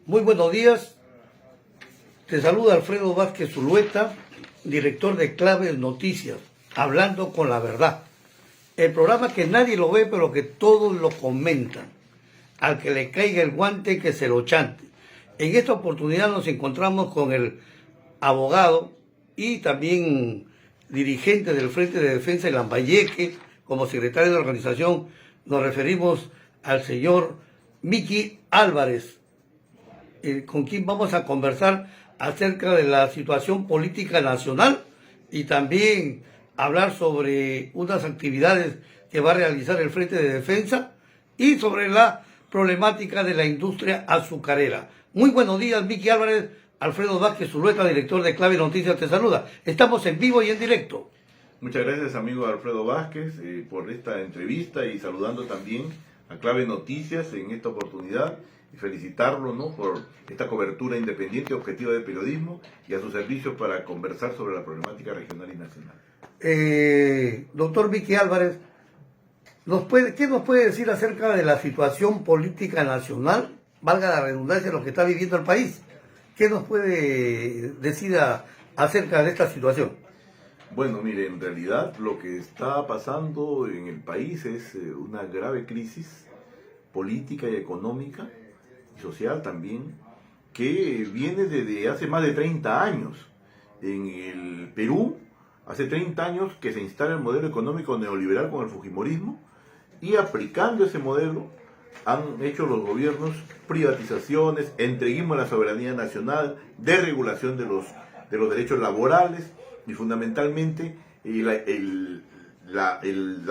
Muy buenos días, te saluda Alfredo Vázquez Zulueta, director de Claves Noticias, hablando con la verdad. El programa que nadie lo ve pero que todos lo comentan. Al que le caiga el guante que se lo chante. En esta oportunidad nos encontramos con el abogado y también dirigente del Frente de Defensa de Lambayeque, como secretario de la organización. Nos referimos al señor Miki Álvarez, con quien vamos a conversar acerca de la situación política nacional y también hablar sobre unas actividades que va a realizar el Frente de Defensa y sobre la problemática de la industria azucarera. Muy buenos días, Miki Álvarez. Alfredo Vázquez Zulueta, director de Clave Noticias, te saluda. Estamos en vivo y en directo. Muchas gracias, amigo Alfredo Vázquez, por esta entrevista y saludando también a Clave Noticias en esta oportunidad y felicitarlo, ¿no?, por esta cobertura independiente y objetiva de periodismo y a su servicio para conversar sobre la problemática regional y nacional. Doctor Miki Álvarez, ¿qué nos puede decir acerca de la situación política nacional, valga la redundancia, lo que está viviendo el país? ¿Qué nos puede decir acerca de esta situación? Bueno, mire, en realidad lo que está pasando en el país es una grave crisis política y económica y social también, que viene desde hace más de 30 años. En el Perú, hace 30 años que se instala el modelo económico neoliberal con el fujimorismo, y aplicando ese modelo han hecho los gobiernos privatizaciones, entreguismo a la soberanía nacional, desregulación de los derechos laborales y fundamentalmente la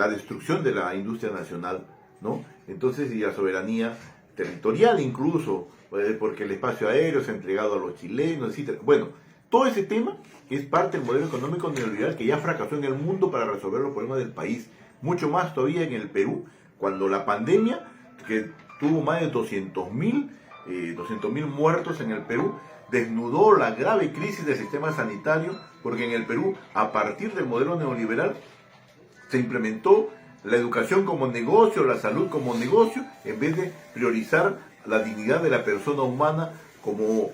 destrucción de la industria nacional, ¿no? Entonces, y la soberanía territorial incluso, porque el espacio aéreo se ha entregado a los chilenos, etc. Bueno, todo ese tema es parte del modelo económico neoliberal que ya fracasó en el mundo para resolver los problemas del país. Mucho más todavía en el Perú, cuando la pandemia, que tuvo más de 200.000 muertos en el Perú, desnudó la grave crisis del sistema sanitario, porque en el Perú, a partir del modelo neoliberal, se implementó la educación como negocio, la salud como negocio, en vez de priorizar la dignidad de la persona humana como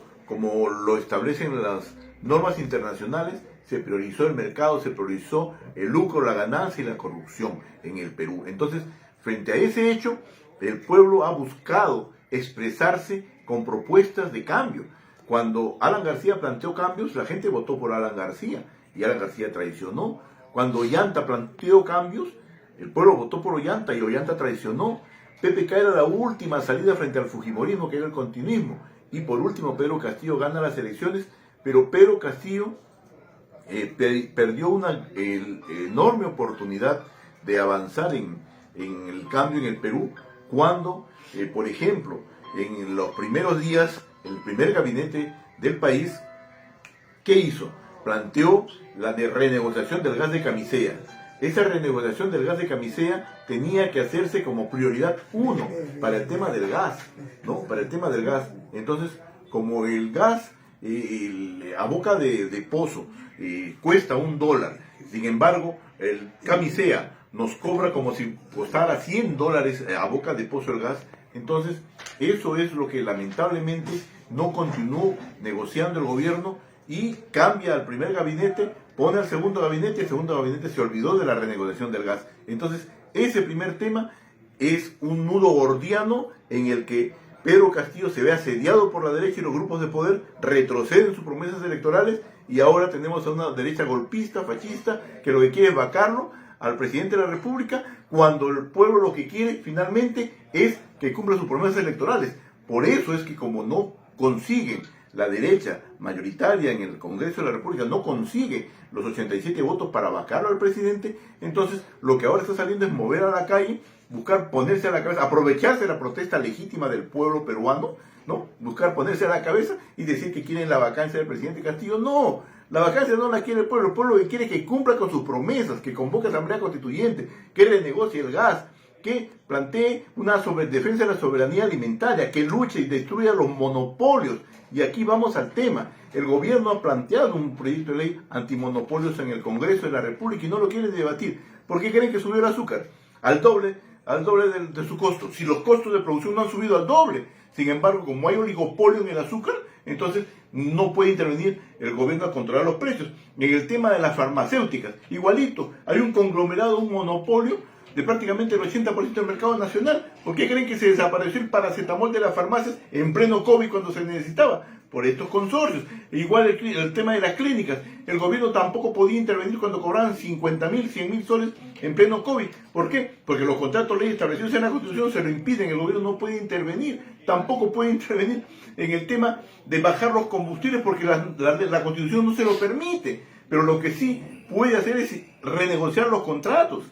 lo establecen las normas internacionales. Se priorizó el mercado, se priorizó el lucro, la ganancia y la corrupción en el Perú. Entonces, frente a ese hecho, el pueblo ha buscado expresarse con propuestas de cambio. Cuando Alan García planteó cambios, la gente votó por Alan García y Alan García traicionó. Cuando Ollanta planteó cambios, el pueblo votó por Ollanta y Ollanta traicionó. PPK era la última salida frente al fujimorismo, que era el continuismo. Y por último, Pedro Castillo gana las elecciones, pero Pedro Castillo perdió una enorme oportunidad de avanzar en el cambio en el Perú, cuando, por ejemplo, en los primeros días, el primer gabinete del país, ¿qué hizo? Planteó la de renegociación del gas de Camisea. Esa renegociación del gas de Camisea tenía que hacerse como prioridad 1 para el tema del gas, ¿no? Para el tema del gas. Entonces, como el gas a boca de pozo cuesta $1, sin embargo, el Camisea nos cobra como si costara $100 a boca de pozo el gas. Entonces, eso es lo que lamentablemente no continuó negociando el gobierno y cambia al primer gabinete, pone al segundo gabinete, y el segundo gabinete se olvidó de la renegociación del gas. Entonces, ese primer tema es un nudo gordiano en el que Pedro Castillo se ve asediado por la derecha y los grupos de poder, retroceden sus promesas electorales y ahora tenemos a una derecha golpista, fascista, que lo que quiere es vacarlo al presidente de la República, cuando el pueblo lo que quiere finalmente es que cumpla sus promesas electorales. Por eso es que, como no consiguen la derecha mayoritaria en el Congreso de la República, no consigue los 87 votos para vacarlo al presidente, entonces lo que ahora está saliendo es mover a la calle, buscar ponerse a la cabeza, aprovecharse de la protesta legítima del pueblo peruano, ¿no? Buscar ponerse a la cabeza y decir que quieren la vacancia del presidente Castillo. No, la vacancia no la quiere el pueblo lo que quiere es que cumpla con sus promesas, que convoque asamblea constituyente, que renegocie el gas, que plantee una defensa de la soberanía alimentaria, que luche y destruya los monopolios. Y aquí vamos al tema. El gobierno ha planteado un proyecto de ley antimonopolios en el Congreso de la República y no lo quiere debatir. ¿Por qué creen que subió el azúcar? Al doble de su costo. Si los costos de producción no han subido al doble, Sin embargo, como hay oligopolio en el azúcar, entonces no puede intervenir el gobierno a controlar los precios. En el tema de las farmacéuticas, igualito, hay un conglomerado, un monopolio de prácticamente el 80% del mercado nacional. ¿Por qué creen que se desapareció el paracetamol de las farmacias en pleno COVID cuando se necesitaba? Por estos consorcios. Igual el tema de las clínicas. El gobierno tampoco podía intervenir cuando cobraban 50.000, 100.000 soles en pleno COVID. ¿Por qué? Porque los contratos ley establecidos en la Constitución se lo impiden. El gobierno no puede intervenir. Tampoco puede intervenir en el tema de bajar los combustibles porque la Constitución no se lo permite. Pero lo que sí puede hacer es renegociar los contratos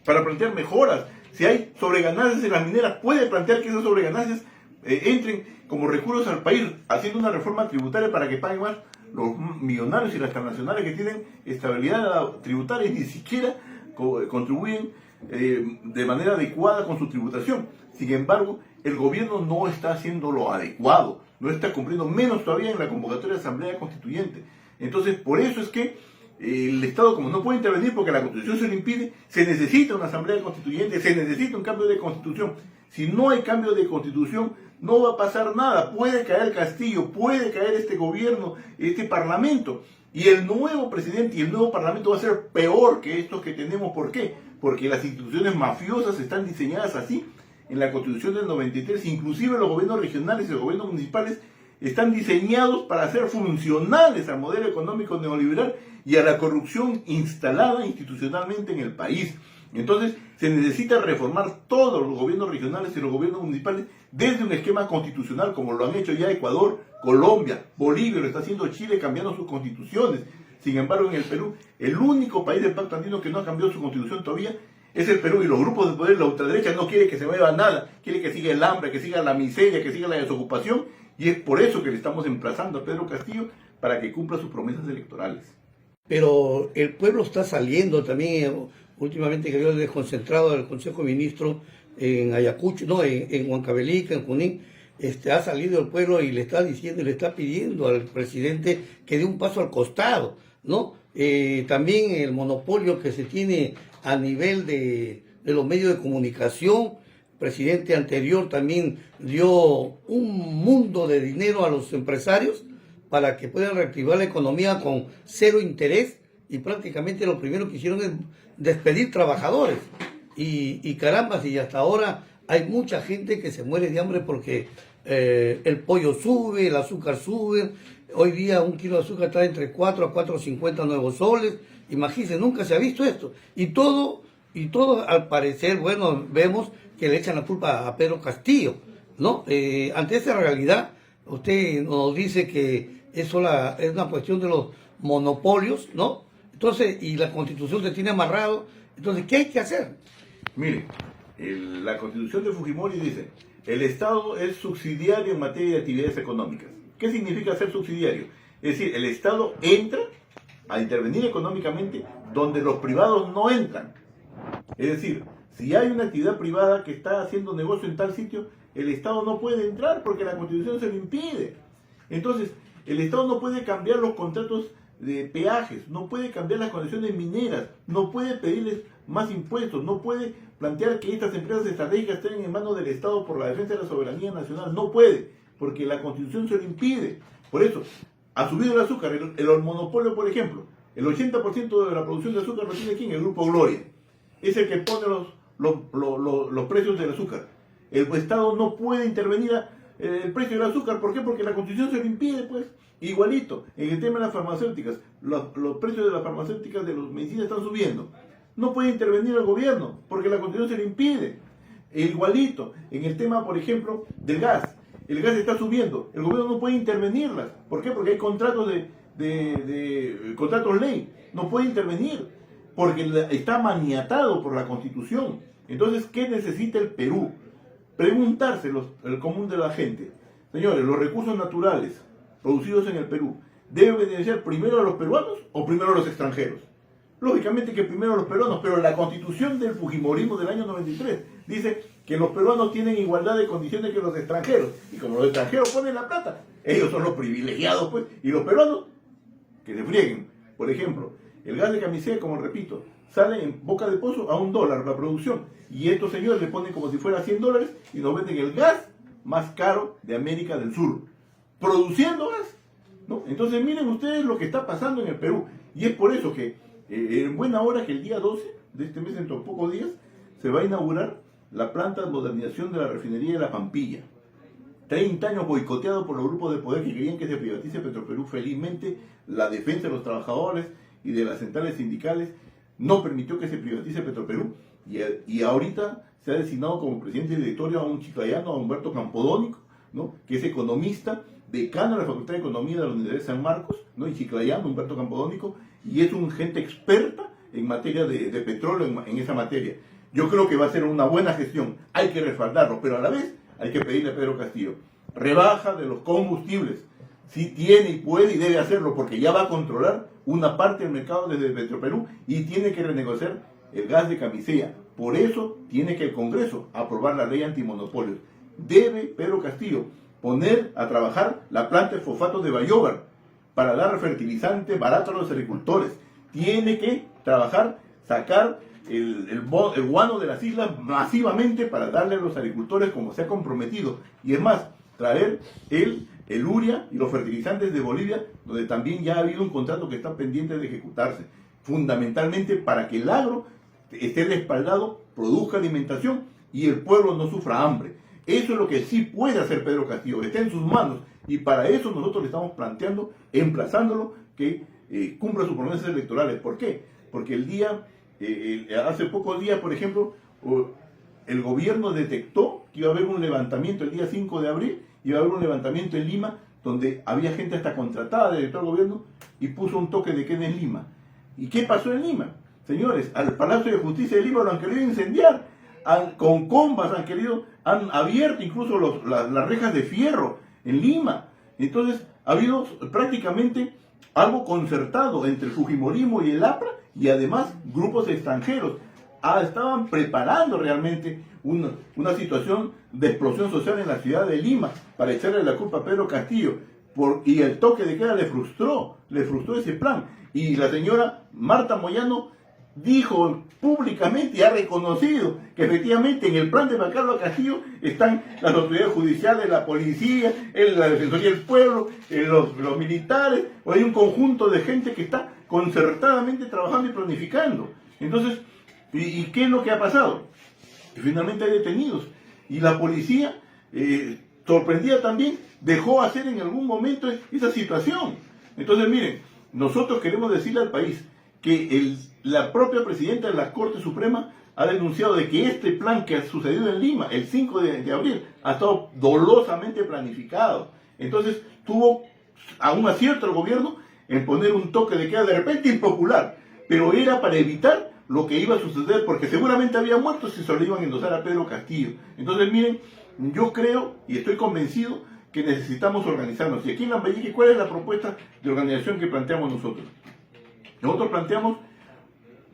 para plantear mejoras. Si hay sobreganancias en las mineras, puede plantear que esas sobreganancias entren como recursos al país, haciendo una reforma tributaria para que paguen más los millonarios y las transnacionales que tienen estabilidad tributaria y ni siquiera contribuyen de manera adecuada con su tributación. Sin embargo, el gobierno no está haciendo lo adecuado, no está cumpliendo, menos todavía en la convocatoria de Asamblea Constituyente. Entonces, por eso es que el Estado, como no puede intervenir porque la Constitución se lo impide, se necesita una Asamblea Constituyente, se necesita un cambio de Constitución. Si no hay cambio de Constitución, no va a pasar nada. Puede caer Castillo, puede caer este gobierno, este parlamento. Y el nuevo presidente y el nuevo parlamento va a ser peor que estos que tenemos. ¿Por qué? Porque las instituciones mafiosas están diseñadas así. En la Constitución del 93, inclusive los gobiernos regionales y los gobiernos municipales están diseñados para ser funcionales al modelo económico neoliberal y a la corrupción instalada institucionalmente en el país. Entonces, se necesita reformar todos los gobiernos regionales y los gobiernos municipales desde un esquema constitucional, como lo han hecho ya Ecuador, Colombia, Bolivia, lo está haciendo Chile cambiando sus constituciones. Sin embargo, en el Perú, el único país del Pacto Andino que no ha cambiado su constitución todavía es el Perú, y los grupos de poder, la ultraderecha, no quiere que se mueva nada, quiere que siga el hambre, que siga la miseria, que siga la desocupación, y es por eso que le estamos emplazando a Pedro Castillo para que cumpla sus promesas electorales. Pero el pueblo está saliendo también, últimamente que veo el desconcentrado del Consejo de Ministros en Ayacucho, no, en Huancavelica, en Junín, ha salido el pueblo y le está diciendo, le está pidiendo al presidente que dé un paso al costado, ¿no? También el monopolio que se tiene a nivel de los medios de comunicación. El presidente anterior también dio un mundo de dinero a los empresarios para que puedan reactivar la economía con cero interés, y prácticamente lo primero que hicieron es despedir trabajadores. Y caramba, y hasta ahora hay mucha gente que se muere de hambre porque el pollo sube, el azúcar sube. Hoy día un kilo de azúcar está entre 4 a 4.50 nuevos soles. Imagínense, nunca se ha visto esto. Y todo al parecer, bueno, vemos que le echan la culpa a Pedro Castillo, ¿no? Ante esa realidad, usted nos dice que es una cuestión de los monopolios, ¿no? Entonces, y la Constitución se tiene amarrado. Entonces, ¿qué hay que hacer? Mire, la Constitución de Fujimori dice: el Estado es subsidiario en materia de actividades económicas. ¿Qué significa ser subsidiario? Es decir, el Estado entra a intervenir económicamente donde los privados no entran. Es decir, si hay una actividad privada que está haciendo negocio en tal sitio, el Estado no puede entrar porque la Constitución se lo impide. Entonces, el Estado no puede cambiar los contratos de peajes, no puede cambiar las condiciones mineras, no puede pedirles más impuestos, no puede plantear que estas empresas estratégicas estén en manos del Estado por la defensa de la soberanía nacional. No puede, porque la Constitución se lo impide. Por eso, ha subido el azúcar, el monopolio, por ejemplo, el 80% de la producción de azúcar lo tiene aquí en el Grupo Gloria. Es el que pone los precios del azúcar. El Estado no puede intervenir el precio del azúcar. ¿Por qué? Porque la Constitución se lo impide, pues. Igualito, en el tema de las farmacéuticas, los precios de las farmacéuticas, de las medicinas están subiendo. No puede intervenir el gobierno, porque la Constitución se lo impide. Igualito, en el tema, por ejemplo, del gas. El gas está subiendo, el gobierno no puede intervenirlas. ¿Por qué? Porque hay contratos contratos ley. No puede intervenir, porque está maniatado por la Constitución. Entonces, ¿qué necesita el Perú? Preguntarse el común de la gente. Señores, los recursos naturales producidos en el Perú, ¿deben beneficiar primero a los peruanos o primero a los extranjeros? Lógicamente que primero a los peruanos, pero la Constitución del Fujimorismo del año 93 dice que los peruanos tienen igualdad de condiciones que los extranjeros, y como los extranjeros ponen la plata, ellos son los privilegiados, pues, y los peruanos que se frieguen. Por ejemplo, el gas de Camisea, como repito, sale en boca de pozo a $1 la producción, y estos señores le ponen como si fuera $100 y nos venden el gas más caro de América del Sur, produciendo gas, ¿no? Entonces miren ustedes lo que está pasando en el Perú, y es por eso que en buena hora que el día 12 de este mes, dentro de pocos días, se va a inaugurar la planta de modernización de la refinería de La Pampilla. 30 años boicoteado por los grupos de poder que querían que se privatice Petroperú. Felizmente, la defensa de los trabajadores y de las centrales sindicales no permitió que se privatice Petroperú, y ahorita se ha designado como presidente de directorio a un chiclayano, a Humberto Campodónico, ¿no? Que es economista, decano de la Facultad de Economía de la Universidad de San Marcos, ¿no? Y chiclayano, Humberto Campodónico, y es un gente experta en materia de petróleo, en esa materia. Yo creo que va a ser una buena gestión, hay que respaldarlo, pero a la vez hay que pedirle a Pedro Castillo rebaja de los combustibles. Sí tiene y puede y debe hacerlo, porque ya va a controlar una parte del mercado desde Petroperú y tiene que renegociar el gas de camisea. Por eso tiene que el Congreso aprobar la ley antimonopolios. Debe Pedro Castillo poner a trabajar la planta de fosfatos de Bayóvar para dar fertilizante barato a los agricultores. Tiene que trabajar, sacar el guano de las islas masivamente para darle a los agricultores como se ha comprometido. Y es más, traer el urea y los fertilizantes de Bolivia, donde también ya ha habido un contrato que está pendiente de ejecutarse, fundamentalmente para que el agro esté respaldado, produzca alimentación y el pueblo no sufra hambre. Eso es lo que sí puede hacer Pedro Castillo, está en sus manos, y para eso nosotros le estamos planteando, emplazándolo, que cumpla sus promesas electorales. ¿Por qué? Porque hace pocos días, por ejemplo, el gobierno detectó que iba a haber un levantamiento el día 5 de abril, iba a haber un levantamiento en Lima, donde había gente hasta contratada del director del gobierno, y puso un toque de queda en Lima. ¿Y qué pasó en Lima? Señores, al Palacio de Justicia de Lima lo han querido incendiar, con combas han abierto incluso las rejas de fierro en Lima. Entonces, ha habido prácticamente algo concertado entre el Fujimorismo y el APRA, y además grupos extranjeros. Estaban preparando realmente una situación de explosión social en la ciudad de Lima para echarle la culpa a Pedro Castillo. Y el toque de queda le frustró ese plan. Y la señora Marta Moyano dijo públicamente y ha reconocido que efectivamente en el plan de Carlos Castillo están las autoridades judiciales, la policía, la Defensoría del Pueblo, los militares. Hay un conjunto de gente que está concertadamente trabajando y planificando. Entonces, ¿y qué es lo que ha pasado? Que finalmente hay detenidos. Y la policía, sorprendida también, dejó hacer en algún momento esa situación. Entonces, miren, nosotros queremos decirle al país que la propia presidenta de la Corte Suprema ha denunciado de que este plan que ha sucedido en Lima el 5 de abril ha estado dolosamente planificado. Entonces tuvo a un acierto el gobierno en poner un toque de queda de repente impopular, pero era para evitar lo que iba a suceder, porque seguramente había muertos si se lo iban a endosar a Pedro Castillo. Entonces miren, yo creo y estoy convencido que necesitamos organizarnos. Y aquí en Lambayeque, ¿cuál es la propuesta de organización que planteamos nosotros? Nosotros planteamos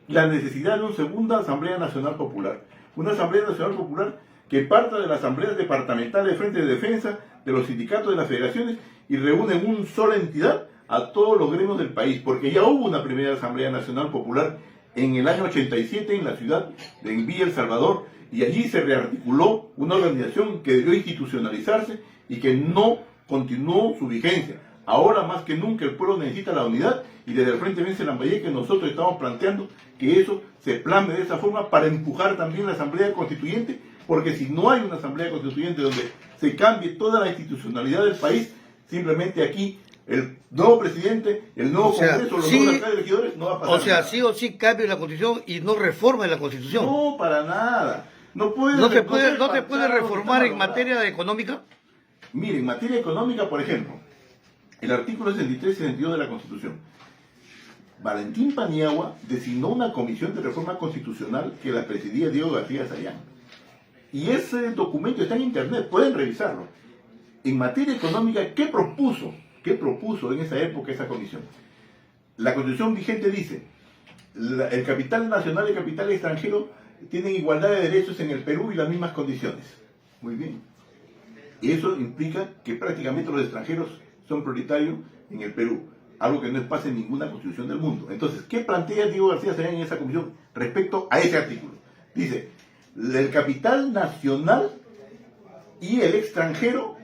la necesidad de una segunda Asamblea Nacional Popular. Una Asamblea Nacional Popular que parta de las asambleas departamentales de Frente de Defensa, de los sindicatos de las federaciones, y reúne en una sola entidad a todos los gremios del país, porque ya hubo una primera Asamblea Nacional Popular en el año 87 en la ciudad de Villa El Salvador, y allí se rearticuló una organización que debió institucionalizarse y que no continuó su vigencia. Ahora más que nunca el pueblo necesita la unidad, y desde el Frente Vence Lambayeque nosotros estamos planteando que eso se plasme de esa forma para empujar también la Asamblea Constituyente, porque si no hay una Asamblea Constituyente donde se cambie toda la institucionalidad del país, simplemente aquí el nuevo presidente, el nuevo Congreso, los nuevos alcaldes regidores, no va a pasar nada. Sí o sí cambie la Constitución y no reforme la Constitución. No, para nada. No se puede reformar en materia económica. Mire, en materia económica, por ejemplo, el artículo 63 y 62 de la Constitución. Valentín Paniagua designó una comisión de reforma constitucional que la presidía Diego García Sayán. Y ese documento está en internet, pueden revisarlo. En materia económica, ¿qué propuso en esa época esa comisión? La Constitución vigente dice, el capital nacional y el capital extranjero tienen igualdad de derechos en el Perú y las mismas condiciones. Muy bien. Y eso implica que prácticamente los extranjeros son prioritarios en el Perú, algo que no pasa en ninguna constitución del mundo. Entonces, ¿qué plantea Diego García Sayán en esa comisión respecto a ese artículo? Dice, el capital nacional y el extranjero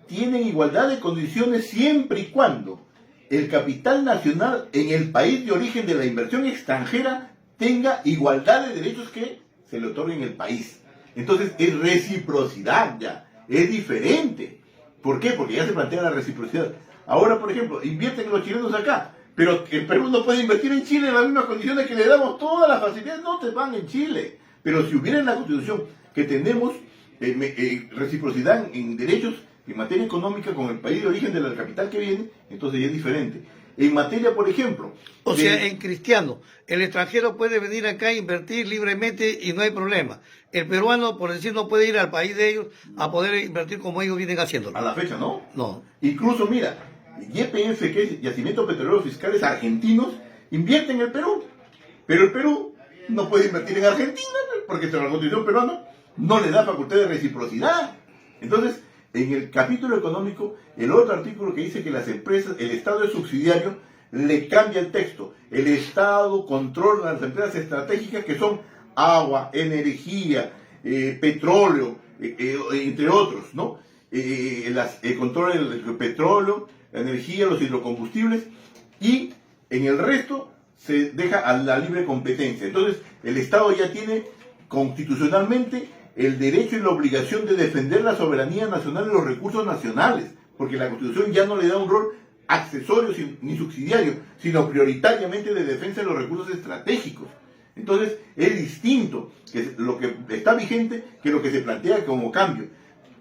tienen igualdad de condiciones siempre y cuando el capital nacional en el país de origen de la inversión extranjera tenga igualdad de derechos que se le otorguen en el país. Entonces es reciprocidad ya, es diferente. ¿Por qué? Porque ya se plantea la reciprocidad. Ahora, por ejemplo, invierten los chilenos acá, pero el Perú no puede invertir en Chile en las mismas condiciones que le damos todas las facilidades, no te van en Chile. Pero si hubiera en la Constitución que tenemos reciprocidad en derechos en materia económica con el país de origen de la capital que viene, entonces ya es diferente. En materia, por ejemplo... O sea, en cristiano, el extranjero puede venir acá a invertir libremente y no hay problema. El peruano, por decir, no puede ir al país de ellos a poder invertir como ellos vienen haciéndolo. A la fecha, ¿no? No. Incluso, mira, YPF, que es Yacimientos Petroleros Fiscales Argentinos, invierte en el Perú. Pero el Perú no puede invertir en Argentina porque la Constitución peruana no le da facultad de reciprocidad. Entonces, en el capítulo económico, el otro artículo que dice que las empresas, el Estado es subsidiario, le cambia el texto. El Estado controla las empresas estratégicas que son agua, energía, petróleo, entre otros, ¿no? Controla el petróleo, la energía, los hidrocombustibles, y en el resto se deja a la libre competencia. Entonces, el Estado ya tiene constitucionalmente el derecho y la obligación de defender la soberanía nacional y los recursos nacionales, porque la Constitución ya no le da un rol accesorio ni subsidiario, sino prioritariamente de defensa de los recursos estratégicos. Entonces, es distinto que lo que está vigente que lo que se plantea como cambio.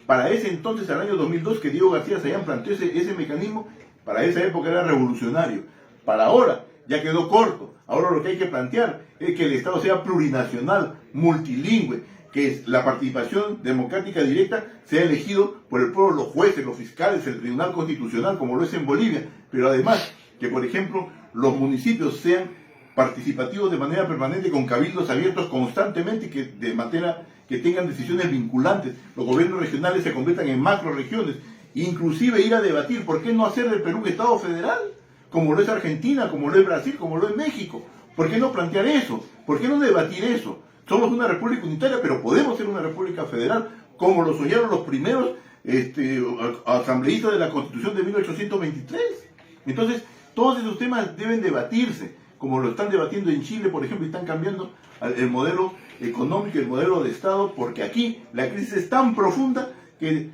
Para ese entonces, al año 2002, que Diego García Sayán planteó ese mecanismo, para esa época era revolucionario. Para ahora, ya quedó corto. Ahora lo que hay que plantear es que el Estado sea plurinacional, multilingüe, que la participación democrática directa sea elegido por el pueblo, los jueces, los fiscales, el Tribunal Constitucional, como lo es en Bolivia, pero además que, por ejemplo, los municipios sean participativos de manera permanente, con cabildos abiertos constantemente y que de manera que tengan decisiones vinculantes. Los gobiernos regionales se conviertan en macroregiones, inclusive ir a debatir por qué no hacer del Perú un Estado federal, como lo es Argentina, como lo es Brasil, como lo es México. ¿Por qué no plantear eso? ¿Por qué no debatir eso? Somos una república unitaria, pero podemos ser una república federal, como lo soñaron los primeros asambleístas de la Constitución de 1823. Entonces, todos esos temas deben debatirse, como lo están debatiendo en Chile, por ejemplo, y están cambiando el modelo económico y el modelo de Estado, porque aquí la crisis es tan profunda que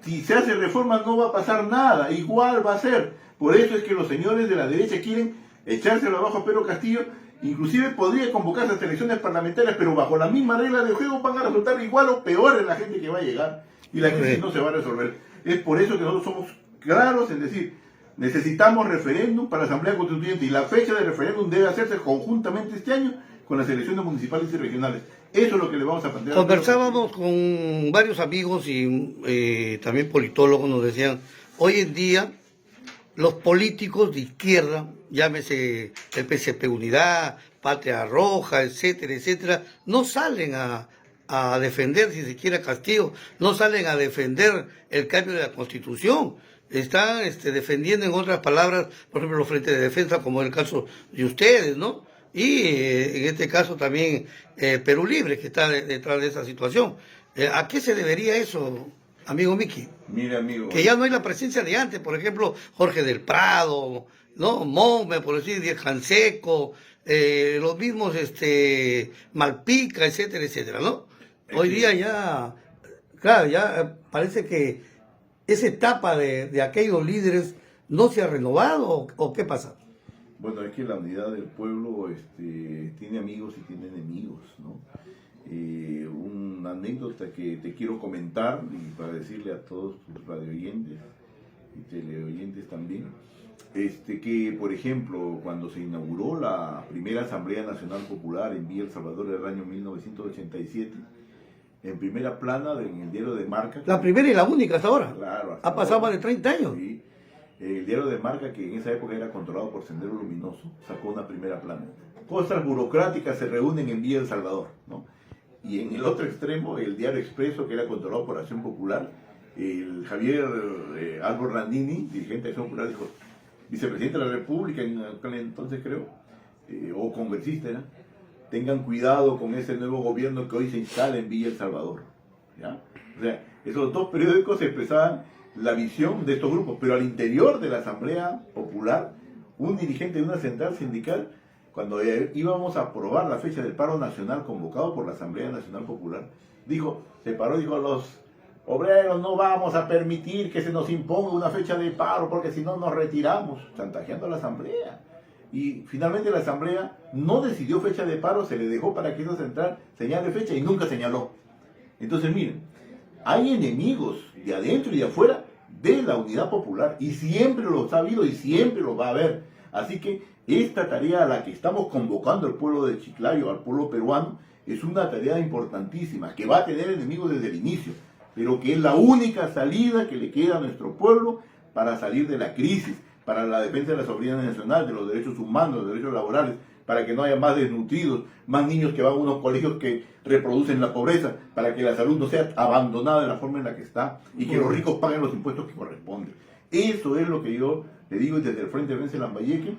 si se hace reforma no va a pasar nada, igual va a ser. Por eso es que los señores de la derecha quieren echárselo abajo a Pedro Castillo. Inclusive podría convocarse a elecciones parlamentarias, pero bajo la misma regla de juego van a resultar igual o peor en la gente que va a llegar y la crisis no se va a resolver. Es por eso que nosotros somos claros en decir, necesitamos referéndum para la Asamblea Constituyente y la fecha de referéndum debe hacerse conjuntamente este año con las elecciones municipales y regionales. Eso es lo que le vamos a plantear. Conversábamos con varios amigos y también politólogos, nos decían, hoy en día los políticos de izquierda, llámese el PCP Unidad, Patria Roja, etcétera, etcétera, no salen a defender, si se quiere, a Castillo, no salen a defender el cambio de la Constitución. Están defendiendo, en otras palabras, por ejemplo, los frentes de defensa, como en el caso de ustedes, ¿no? Y en este caso también Perú Libre, que está detrás de esa situación. ¿A qué se debería eso, amigo Miki? Mire, amigo, que ya no hay la presencia de antes, por ejemplo, Jorge del Prado, ¿no? Monme, por decir, Díaz Canseco, los mismos Malpica, etcétera, etcétera, ¿no? Hoy día ya, claro, ya parece que esa etapa de aquellos líderes no se ha renovado, ¿o qué pasa? Bueno, es que la unidad del pueblo tiene amigos y tiene enemigos, ¿no? Una anécdota que te quiero comentar y para decirle a todos tus radioyentes y teleoyentes también, que por ejemplo cuando se inauguró la primera Asamblea Nacional Popular en Villa El Salvador en el año 1987, en primera plana en el diario de Marca, la primera y la única hasta ahora, claro, ha pasado más de 30 años. Sí, el diario de Marca, que en esa época era controlado por Sendero Luminoso, sacó una primera plana. Cosas burocráticas se reúnen en Villa El Salvador, ¿no? Y en el otro extremo, el diario Expreso, que era controlado por Acción Popular, el Javier Álvaro Randini, dirigente de Acción Popular, dijo, vicepresidente de la República, en aquel entonces creo, o congresista, ¿no? Tengan cuidado con ese nuevo gobierno que hoy se instala en Villa El Salvador, ¿ya? O sea, esos dos periódicos expresaban la visión de estos grupos, pero al interior de la Asamblea Popular, un dirigente de una central sindical, cuando íbamos a aprobar la fecha del paro nacional convocado por la Asamblea Nacional Popular, se paró y dijo: los obreros no vamos a permitir que se nos imponga una fecha de paro, porque si no nos retiramos, chantajeando a la Asamblea. Y finalmente la Asamblea no decidió fecha de paro, se le dejó para que esa central señale fecha y nunca señaló. Entonces miren, hay enemigos de adentro y de afuera de la unidad popular, y siempre los ha habido y siempre los va a haber. Así que esta tarea a la que estamos convocando al pueblo de Chiclayo, al pueblo peruano, es una tarea importantísima, que va a tener enemigos desde el inicio, pero que es la única salida que le queda a nuestro pueblo para salir de la crisis, para la defensa de la soberanía nacional, de los derechos humanos, de los derechos laborales, para que no haya más desnutridos, más niños que van a unos colegios que reproducen la pobreza, para que la salud no sea abandonada de la forma en la que está y que los ricos paguen los impuestos que corresponden. Eso es lo que yo le digo desde el Frente de Defensa de Lambayeque.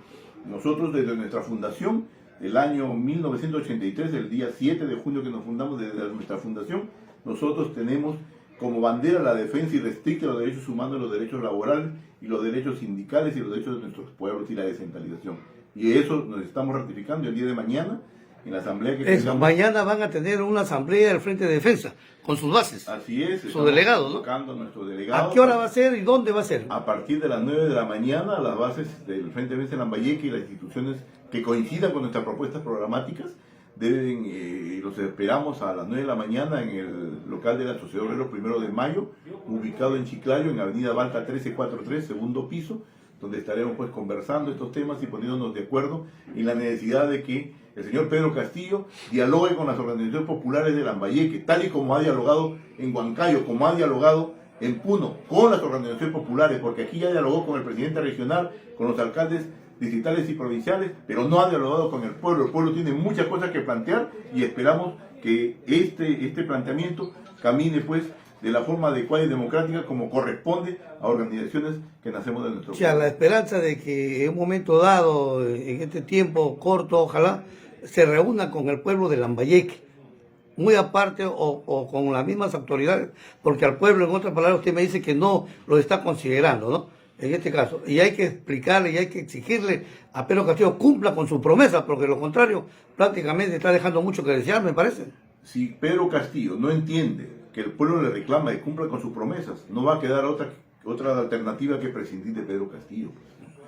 Nosotros desde nuestra fundación, el año 1983, el día 7 de junio que nos fundamos, desde nuestra fundación, nosotros tenemos como bandera la defensa irrestricta de los derechos humanos, los derechos laborales y los derechos sindicales y los derechos de nuestros pueblos y la descentralización. Y eso nos estamos ratificando el día de mañana en la asamblea que tengamos. Mañana van a tener una asamblea del Frente de Defensa con sus bases. Así es. Sus delegados, ¿no? A nuestros delegados. ¿A qué hora va a ser y dónde va a ser? A partir de las 9 de la mañana, las bases del Frente de Defensa de Lambayeque y las instituciones que coincidan con nuestras propuestas programáticas los esperamos a las 9 de la mañana en el local de la Sociedad Obrero 1 de Mayo, ubicado en Chiclayo, en Avenida Balta 1343, segundo piso, donde estaremos pues conversando estos temas y poniéndonos de acuerdo en la necesidad de que el señor Pedro Castillo dialogue con las organizaciones populares de Lambayeque, tal y como ha dialogado en Huancayo, como ha dialogado en Puno, con las organizaciones populares, porque aquí ya dialogó con el presidente regional, con los alcaldes distritales y provinciales, pero no ha dialogado con el pueblo. El pueblo tiene muchas cosas que plantear y esperamos que este planteamiento camine pues de la forma adecuada y democrática como corresponde a organizaciones que nacemos de nuestro pueblo. O sea, la esperanza de que en un momento dado, en este tiempo corto, ojalá se reúna con el pueblo de Lambayeque, muy aparte o con las mismas autoridades, porque al pueblo, en otras palabras, usted me dice que no lo está considerando, ¿no? En este caso, y hay que explicarle y hay que exigirle a Pedro Castillo cumpla con su promesa, porque lo contrario prácticamente está dejando mucho que desear, me parece. Si Pedro Castillo no entiende que el pueblo le reclama y cumpla con sus promesas, no va a quedar otra alternativa que prescindir de Pedro Castillo.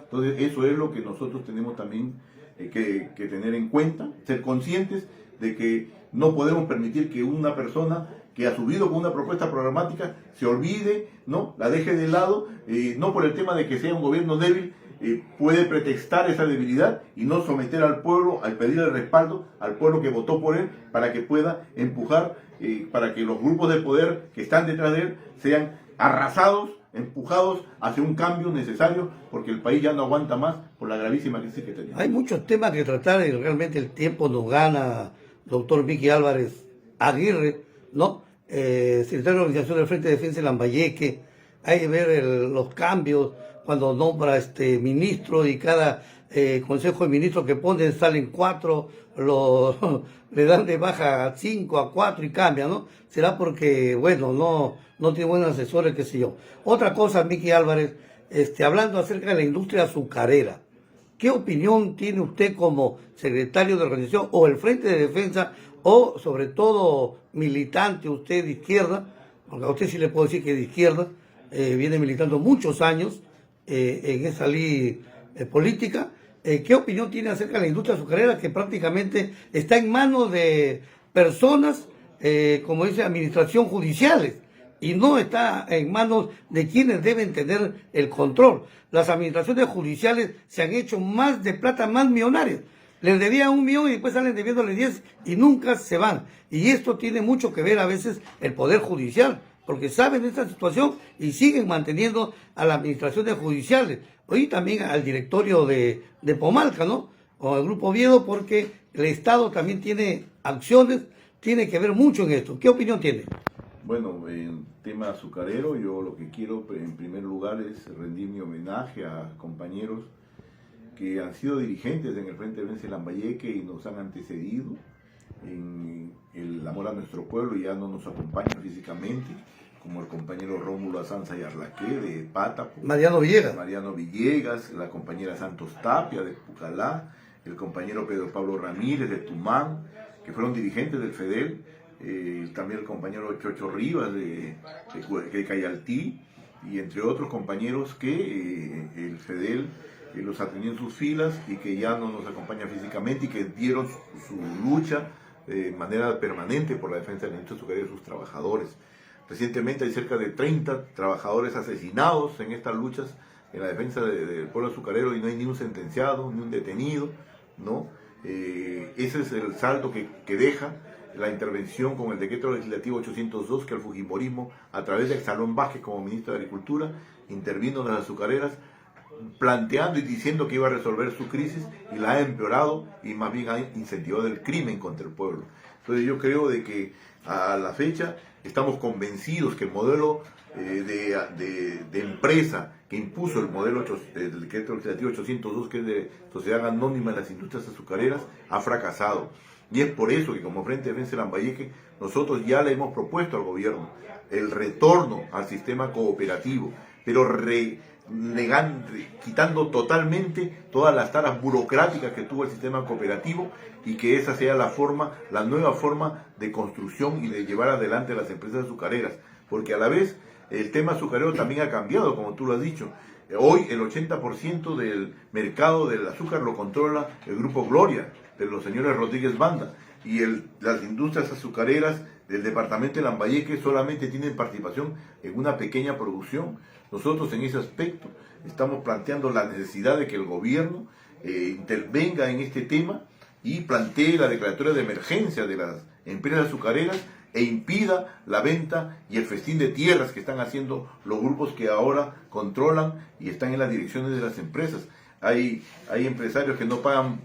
Entonces eso es lo que nosotros tenemos también que tener en cuenta, ser conscientes de que no podemos permitir que una persona que ha subido con una propuesta programática se olvide, ¿no? La deje de lado, no por el tema de que sea un gobierno débil, puede pretextar esa debilidad y no someter al pueblo, al pedir el respaldo al pueblo que votó por él, para que pueda empujar, para que los grupos de poder que están detrás de él sean arrasados, empujados hacia un cambio necesario, porque el país ya no aguanta más por la gravísima crisis que tenemos. Hay muchos temas que tratar y realmente el tiempo nos gana, doctor Vicky Álvarez Aguirre, ¿no? Secretario de la Organización del Frente de Defensa de Lambayeque. Hay que ver los cambios cuando nombra ministro, y cada consejo de ministros que ponen salen 4, le dan de baja a 5, a 4 y cambian, ¿no? Será porque, bueno, no tiene buenos asesores, qué sé yo. Otra cosa, Vicky Álvarez, hablando acerca de la industria azucarera, ¿qué opinión tiene usted como secretario de organización o el Frente de Defensa, o sobre todo militante usted de izquierda, porque a usted sí le puedo decir que de izquierda, viene militando muchos años en esa ley política? ¿Qué opinión tiene acerca de la industria azucarera, que prácticamente está en manos de personas, como dice, administración judiciales, y no está en manos de quienes deben tener el control? Las administraciones judiciales se han hecho más de plata, más millonarias. Les debían 1 millón y después salen debiéndole 10 y nunca se van. Y esto tiene mucho que ver a veces el Poder Judicial, porque saben de esta situación y siguen manteniendo a las administraciones judiciales. Hoy también al directorio de Pomalca, ¿no? O al Grupo Oviedo, porque el Estado también tiene acciones, tiene que ver mucho en esto. ¿Qué opinión tiene? Bueno, en tema azucarero, yo lo que quiero en primer lugar es rendir mi homenaje a compañeros que han sido dirigentes en el Frente de Defensa de Lambayeque y nos han antecedido en el amor a nuestro pueblo y ya no nos acompañan físicamente, como el compañero Rómulo Azanza y Arlaqué de Pátapo, Mariano Villegas. Mariano Villegas, la compañera Santos Tapia de Pucallá, el compañero Pedro Pablo Ramírez de Tumán, que fueron dirigentes del FEDEL, también el compañero Chocho Rivas de Cayaltí, y entre otros compañeros que el FEDEL los atendió en sus filas y que ya no nos acompañan físicamente y que dieron su lucha de manera permanente por la defensa de la industria azucarera y de sus trabajadores. Recientemente hay cerca de 30 trabajadores asesinados en estas luchas en la defensa del pueblo azucarero y no hay ni un sentenciado, ni un detenido, ¿no? Ese es el saldo que deja la intervención con el decreto legislativo 802 que el fujimorismo, a través de Exalón Vázquez como ministro de Agricultura, intervino en las azucareras planteando y diciendo que iba a resolver su crisis y la ha empeorado y más bien ha incentivado el crimen contra el pueblo. Entonces yo creo de que a la fecha estamos convencidos que el modelo de empresa que impuso el modelo del decreto legislativo 802, que es de Sociedad Anónima de las Industrias Azucareras, ha fracasado. Y es por eso que como Frente de Defensa de Lambayeque nosotros ya le hemos propuesto al gobierno el retorno al sistema cooperativo, pero quitando totalmente todas las taras burocráticas que tuvo el sistema cooperativo y que esa sea la nueva forma de construcción y de llevar adelante las empresas azucareras, porque a la vez el tema azucarero también ha cambiado, como tú lo has dicho. Hoy el 80% del mercado del azúcar lo controla el Grupo Gloria, de los señores Rodríguez Banda, y las industrias azucareras del departamento de Lambayeque solamente tienen participación en una pequeña producción. Nosotros en ese aspecto estamos planteando la necesidad de que el gobierno intervenga en este tema y plantee la declaratoria de emergencia de las empresas azucareras e impida la venta y el festín de tierras que están haciendo los grupos que ahora controlan y están en las direcciones de las empresas. Hay empresarios que no pagan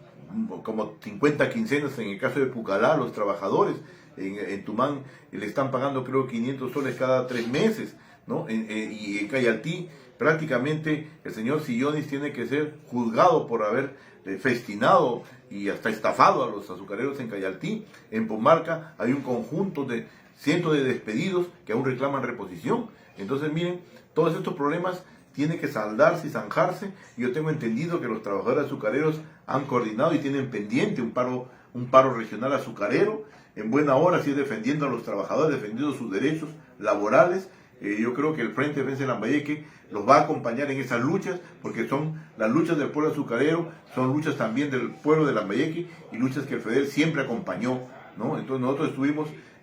como 50 quincenas en el caso de Pucallá, los trabajadores. En Tumán le están pagando creo 500 soles cada 3 meses, ¿no? Y en Cayaltí prácticamente el señor Sillonis tiene que ser juzgado por haber festinado y hasta estafado a los azucareros en Cayaltí. En Pomarca hay un conjunto de cientos de despedidos que aún reclaman reposición. Entonces miren, todos estos problemas tienen que saldarse y zanjarse. Yo tengo entendido que los trabajadores azucareros han coordinado y tienen pendiente un paro regional azucarero, en buena hora, así es, defendiendo a los trabajadores, defendiendo sus derechos laborales. Yo creo que el Frente de Defensa de Lambayeque los va a acompañar en esas luchas, porque son las luchas del pueblo azucarero, son luchas también del pueblo de Lambayeque y luchas que el FEDEL siempre acompañó, ¿no? Entonces nosotros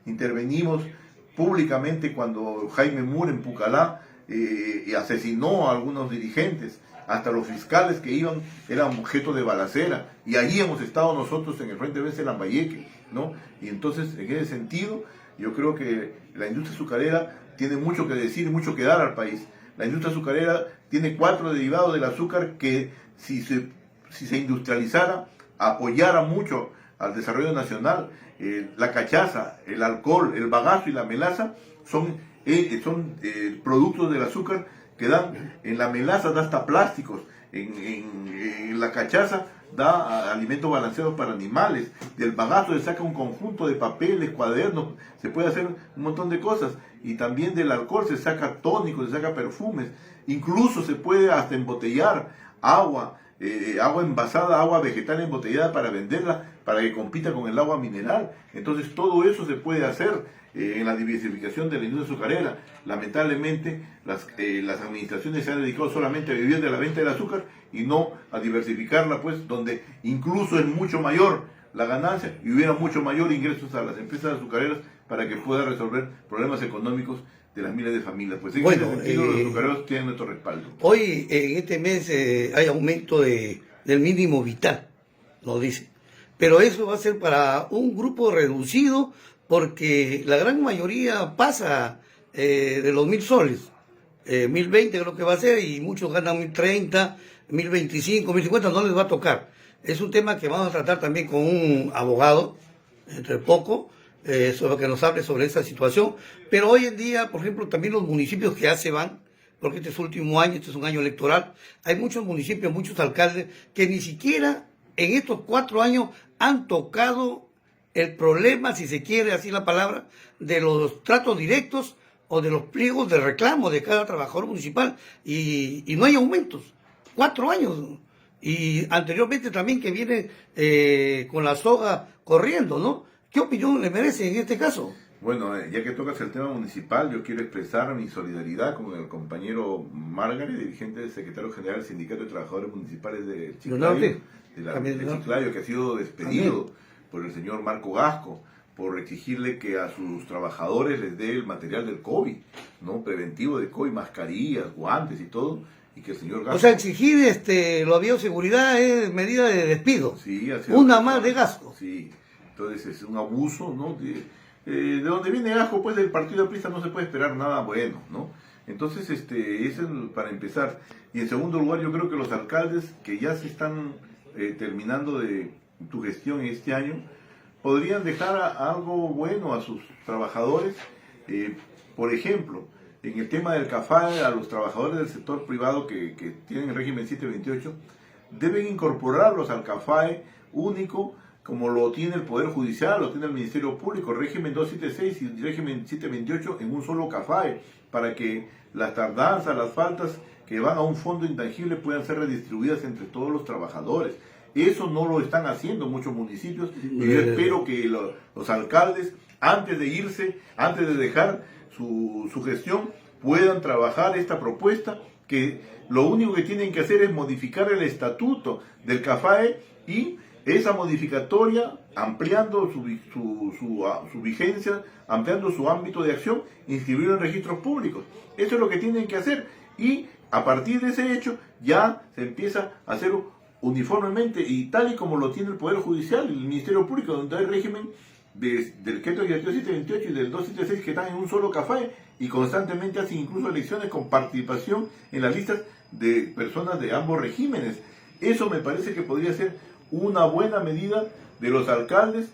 intervenimos públicamente cuando Jaime Mur en Pucallá asesinó a algunos dirigentes, hasta los fiscales que eran objeto de balacera, y allí hemos estado nosotros en el Frente de Defensa de Lambayeque, ¿no? Y entonces, en ese sentido, yo creo que la industria azucarera tiene mucho que decir y mucho que dar al país. La industria azucarera tiene 4 derivados del azúcar que si se industrializara, apoyara mucho al desarrollo nacional. La cachaza, el alcohol, el bagazo y la melaza son productos del azúcar que dan, en la melaza da hasta plásticos, en la cachaza da alimentos balanceados para animales, del bagazo se saca un conjunto de papeles, cuadernos, se puede hacer un montón de cosas, y también del alcohol se saca tónicos, se saca perfumes, incluso se puede hasta embotellar agua envasada, agua vegetal embotellada para venderla, para que compita con el agua mineral. Entonces todo eso se puede hacer en la diversificación de la industria azucarera. Lamentablemente las administraciones se han dedicado solamente a vivir de la venta del azúcar y no a diversificarla, pues donde incluso es mucho mayor la ganancia y hubiera mucho mayor ingresos a las empresas azucareras para que pueda resolver problemas económicos de las miles de familias. Pues en ese sentido los azucareros tienen nuestro respaldo. Hoy en este mes hay aumento del mínimo vital, nos dice, pero eso va a ser para un grupo reducido, porque la gran mayoría pasa de los 1.000 soles, 1.020 creo que va a ser, y muchos ganan 1.030, 1.025, 1.050, no les va a tocar. Es un tema que vamos a tratar también con un abogado, entre poco, sobre que nos hable sobre esa situación. Pero hoy en día, por ejemplo, también los municipios que ya se van, porque este es su último año, este es un año electoral, hay muchos municipios, muchos alcaldes que ni siquiera en estos 4 años han tocado el problema, si se quiere así la palabra, de los tratos directos o de los pliegos de reclamo de cada trabajador municipal y no hay aumentos. 4 años. Y anteriormente también que viene con la soga corriendo, ¿no? ¿Qué opinión le merece en este caso? Bueno, ya que tocas el tema municipal, yo quiero expresar mi solidaridad con el compañero Margaret, dirigente del secretario general del Sindicato de Trabajadores Municipales de Chiclayo, de Chiclayo, que ha sido despedido por el señor Marco Gasco por exigirle que a sus trabajadores les dé el material del COVID, ¿no? Preventivo de COVID, mascarillas, guantes y todo, y que el señor Gasco... O sea, exigir la bioseguridad es medida de despido. Sí, ha sido una más de Gasco. Sí, entonces es un abuso, ¿no? De donde viene Gasco, pues del partido aprista no se puede esperar nada bueno, ¿no? Entonces, eso es para empezar. Y en segundo lugar, yo creo que los alcaldes que ya se están terminando de tu gestión este año, podrían dejar algo bueno a sus trabajadores. Por ejemplo, en el tema del CAFAE, a los trabajadores del sector privado que tienen el régimen 728, deben incorporarlos al CAFAE único, como lo tiene el Poder Judicial, lo tiene el Ministerio Público, régimen 276 y régimen 728 en un solo CAFAE, para que las tardanzas, las faltas que van a un fondo intangible puedan ser redistribuidas entre todos los trabajadores. Eso no lo están haciendo muchos municipios y yo espero que los alcaldes, antes de irse, antes de dejar su gestión, puedan trabajar esta propuesta, que lo único que tienen que hacer es modificar el estatuto del CAFAE y esa modificatoria, ampliando su vigencia, ampliando su ámbito de acción, inscribirlo en registros públicos. Eso es lo que tienen que hacer y a partir de ese hecho ya se empieza a hacer uniformemente y tal y como lo tiene el Poder Judicial y el Ministerio Público, donde hay régimen del decreto 728 y del 276 que están en un solo CAFAE y constantemente hacen incluso elecciones con participación en las listas de personas de ambos regímenes. Eso me parece que podría ser una buena medida de los alcaldes